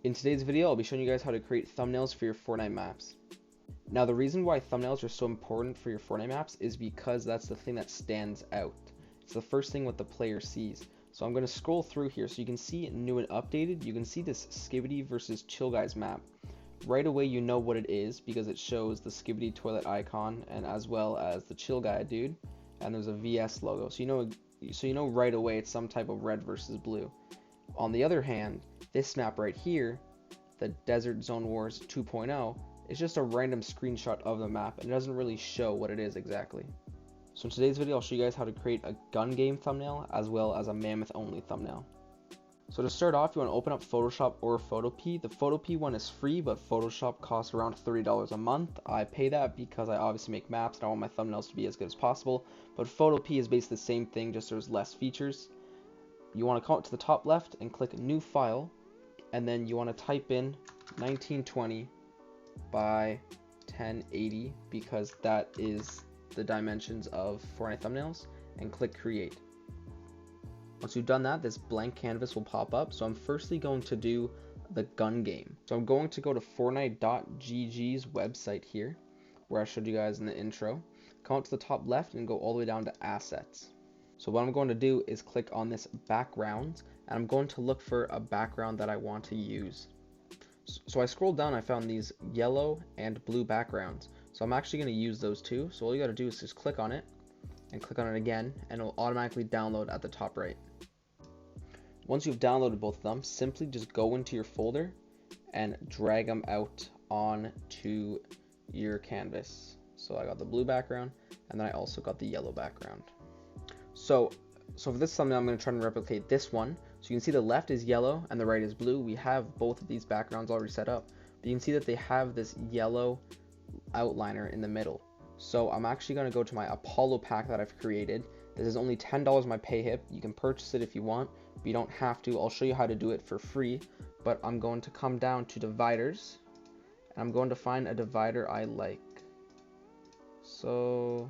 In today's video, I'll be showing you guys how to create thumbnails for your Fortnite maps. Now, the reason why thumbnails are so important for your Fortnite maps is because that's the thing that stands out. It's the first thing what the player sees. So I'm going to scroll through here so you can see new and updated. You can see this Skibidi versus Chill Guys map. Right away you know what it is because it shows the Skibidi toilet icon and as well as the Chill Guy dude, and there's a VS logo. So you know right away it's some type of red versus blue. On the other hand, this map right here, the Desert Zone Wars 2.0, is just a random screenshot of the map and it doesn't really show what it is exactly. So in today's video, I'll show you guys how to create a gun game thumbnail as well as a mammoth only thumbnail. So to start off, you want to open up Photoshop or Photopea. The Photopea one is free, but Photoshop costs around $30 a month. I pay that because I obviously make maps and I want my thumbnails to be as good as possible. But Photopea is basically the same thing, just there's less features. You want to come up to the top left and click New File, and then you want to type in 1920 by 1080 because that is the dimensions of Fortnite thumbnails, and click Create. Once you've done that, this blank canvas will pop up. So I'm firstly going to do the gun game. So I'm going to go to Fortnite.gg's website here, where I showed you guys in the intro. Come up to the top left and go all the way down to Assets. So what I'm going to do is click on this background, and I'm going to look for a background that I want to use. So I scrolled down, I found these yellow and blue backgrounds. So I'm actually going to use those two. So all you got to do is just click on it and click on it again, and it'll automatically download at the top right. Once you've downloaded both of them, simply just go into your folder and drag them out onto your canvas. So I got the blue background and then I also got the yellow background. So for this thumbnail, I'm going to try and replicate this one. So you can see the left is yellow and the right is blue. We have both of these backgrounds already set up, but you can see that they have this yellow outliner in the middle. So I'm actually going to go to my Apollo pack that I've created. This is only $10 my pay hip. You can purchase it if you want, but you don't have to. I'll show you how to do it for free, but I'm going to come down to dividers and I'm going to find a divider I like. So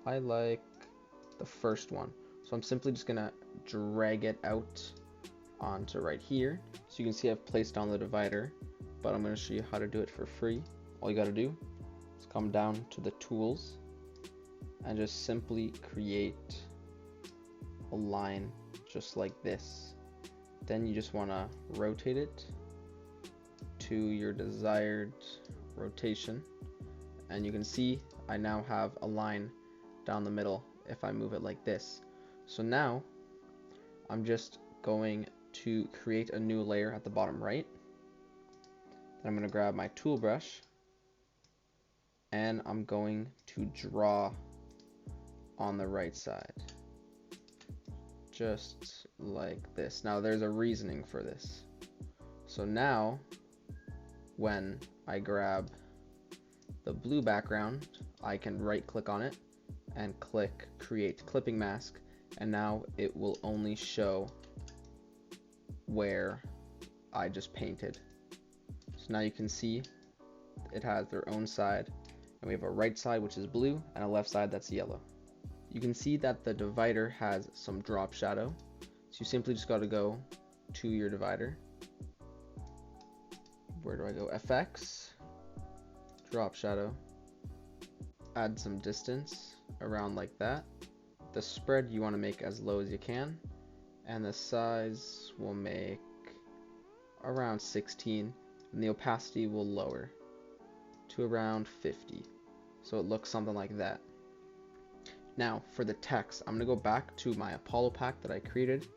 I like the first one. So I'm simply just going to drag it out onto right here. So you can see I've placed down the divider, but I'm going to show you how to do it for free. All you got to do is come down to the tools and just simply create a line just like this. Then you just want to rotate it to your desired rotation, and you can see I now have a line down the middle if I move it like this. So now I'm just going to create a new layer at the bottom right. Then I'm going to grab my tool brush and I'm going to draw on the right side, just like this. Now there's a reasoning for this. So now when I grab the blue background, I can right click on it and click Create Clipping Mask, and now it will only show where I just painted. So now you can see it has their own side, and we have a right side which is blue and a left side that's yellow. You can see that the divider has some drop shadow, so you simply just got to go to your divider. Where do I go? FX, drop shadow, add some distance around like that. The spread you want to make as low as you can, and the size will make around 16, and the opacity will lower to around 50, so it looks something like that. Now for the text, I'm going to go back to my Apollo pack that I created.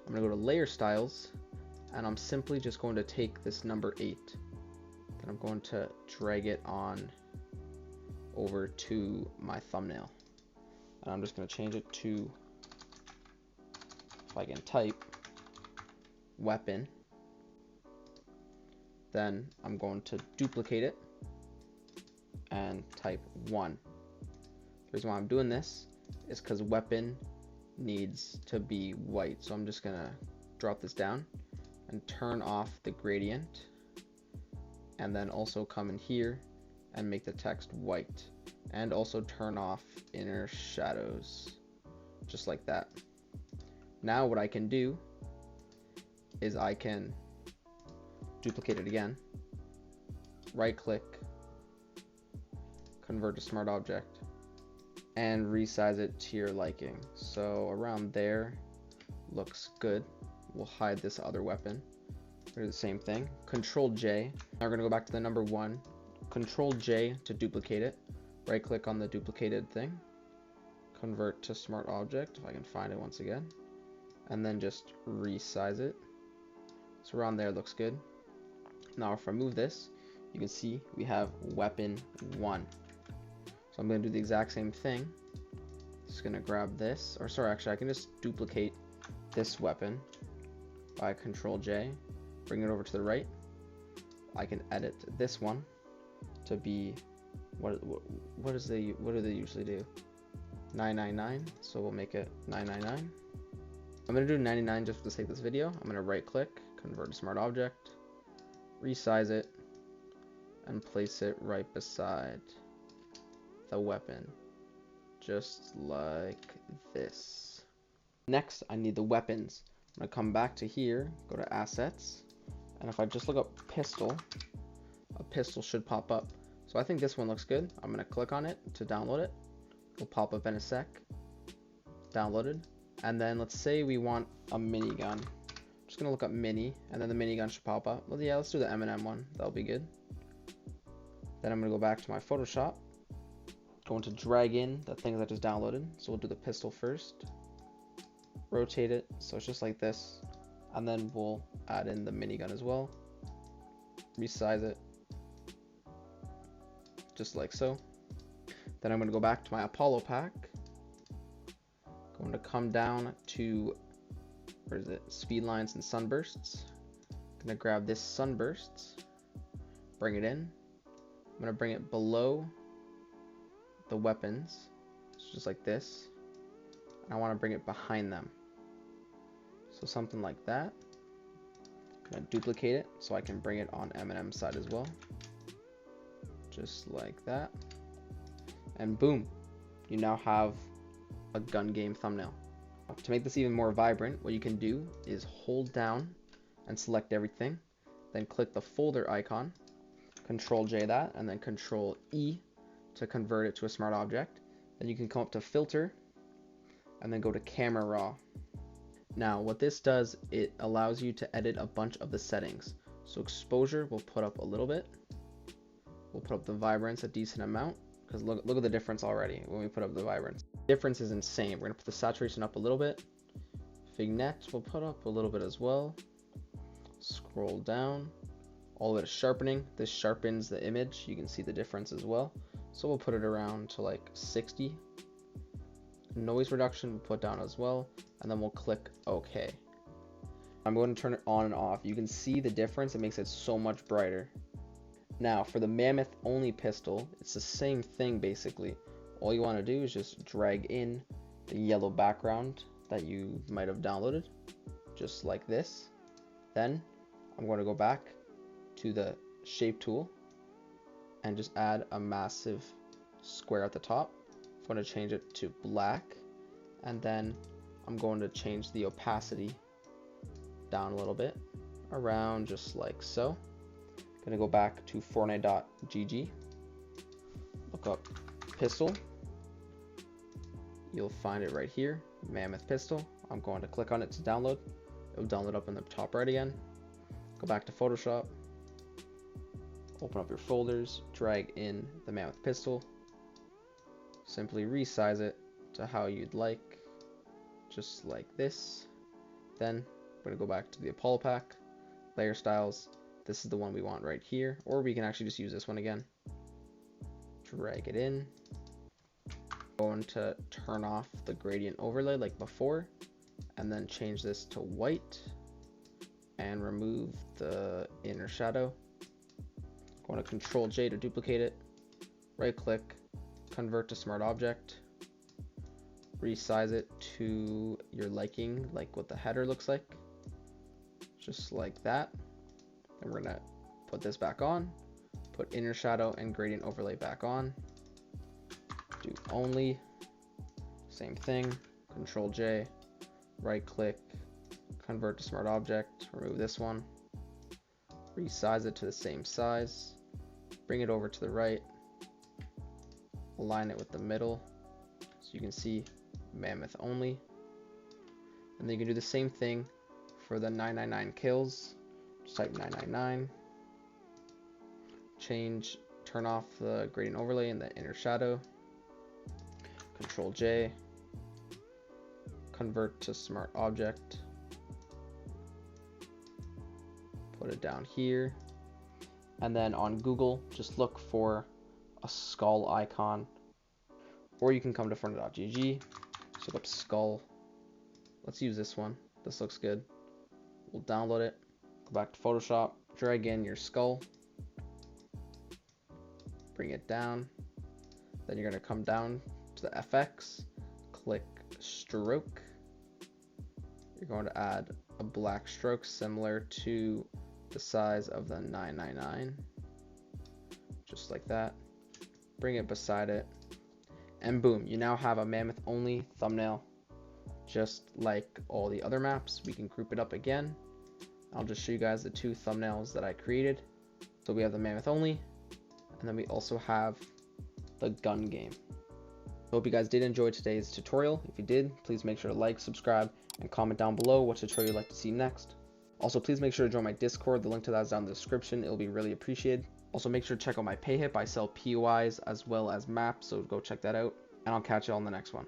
I'm going to go to layer styles, and I'm simply just going to take this number 8, then I'm going to drag it on over to my thumbnail, and I'm just going to change it to, if I can type, weapon. Then I'm going to duplicate it and type 1. The reason why I'm doing this is because weapon needs to be white. So I'm just gonna drop this down and turn off the gradient, and then also come in here and make the text white, and also turn off inner shadows, just like that. Now what I can do is I can duplicate it again, right click, convert to smart object, and resize it to your liking. So around there looks good. We'll hide this other weapon. Do the same thing. Control J. Now we're gonna go back to the number 1. Control J to duplicate it. Right click on the duplicated thing. Convert to smart object, if I can find it once again. And then just resize it. So around there looks good. Now if I move this, you can see we have weapon 1. So I'm gonna do the exact same thing. Just gonna grab this, or sorry, actually I can just duplicate this weapon by Control J, bring it over to the right. I can edit this one to be what do they usually do? 999. So we'll make it 999. I'm gonna do 99 just for the sake of this video. I'm gonna right click, convert to smart object, resize it, and place it right beside the weapon, just like this. Next, I need the weapons. I'm gonna come back to here, go to assets, and if I just look up pistol, a pistol should pop up. So I think this one looks good. I'm gonna click on it to download it. It'll pop up in a sec. Downloaded. And then let's say we want a minigun. I'm just gonna look up mini, and then the minigun should pop up. Well, yeah, let's do the M&M one. That'll be good. Then I'm gonna go back to my Photoshop. Going to drag in the things I just downloaded. So we'll do the pistol first. Rotate it so it's just like this, and then we'll add in the minigun as well. Resize it just like so. Then I'm going to go back to my Apollo pack. Going to come down to, where is it, speed lines and sunbursts. Going to grab this sunbursts, bring it in. I'm going to bring it below the weapons, so just like this, and I want to bring it behind them. So something like that. I'm gonna duplicate it so I can bring it on M&M side as well. Just like that. And boom, you now have a gun game thumbnail. To make this even more vibrant, what you can do is hold down and select everything, then click the folder icon, Control J that, and then Control E to convert it to a smart object. Then you can come up to filter and then go to camera raw. Now what this does, it allows you to edit a bunch of the settings. So exposure we'll put up a little bit. We'll put up the vibrance a decent amount, because look at the difference already when we put up the vibrance. Difference is insane. We're gonna put the saturation up a little bit. Vignette we'll put up a little bit as well. Scroll down. All of it is sharpening. This sharpens the image. You can see the difference as well. So we'll put it around to like 60. Noise reduction we'll put down as well, and then we'll click OK. I'm going to turn it on and off. You can see the difference. It makes it so much brighter. Now for the mammoth only pistol, it's the same thing basically. All you want to do is just drag in the yellow background that you might have downloaded, just like this. Then I'm going to go back to the shape tool and just add a massive square at the top. I'm going to change it to black, and then I'm going to change the opacity down a little bit, around just like so. Going to go back to Fortnite.gg, look up pistol, you'll find it right here, mammoth pistol. I'm going to click on it to download. It'll download up in the top right again. Go back to Photoshop, open up your folders, drag in the mammoth pistol, simply resize it to how you'd like, just like this. Then we're going to go back to the Apollo pack, layer styles. This is the one we want right here, or we can actually just use this one again. Drag it in. Going to turn off the gradient overlay like before, and then change this to white and remove the inner shadow. Going to Control J to duplicate it, right click, convert to smart object, resize it to your liking, like what the header looks like, just like that. And we're gonna put this back on, put inner shadow and gradient overlay back on, do only, same thing, Control J, right click, convert to smart object, remove this one, resize it to the same size, bring it over to the right, align it with the middle, so you can see mammoth only. And then you can do the same thing for the 999 kills. Just type 999, turn off the gradient overlay and the inner shadow, Control J, convert to smart object, put it down here, and then on Google just look for a skull icon, or you can come to Fortnite.gg, look up skull. Let's use this one. This looks good. We'll download it, go back to Photoshop, drag in your skull, bring it down. Then you're going to come down to the FX, click stroke. You're going to add a black stroke similar to the size of the 999, just like that. Bring it beside it, and boom, you now have a mammoth only thumbnail. Just like all the other maps, we can group it up again. I'll just show you guys the two thumbnails that I created. So we have the mammoth only, and then we also have the gun game. Hope you guys did enjoy today's tutorial. If you did, please make sure to like, subscribe, and comment down below what tutorial you'd like to see next. Also, please make sure to join my Discord. The link to that is down in the description. It'll be really appreciated. Also, make sure to check out my pay hip. I sell POIs as well as maps, so go check that out. And I'll catch you all in the next one.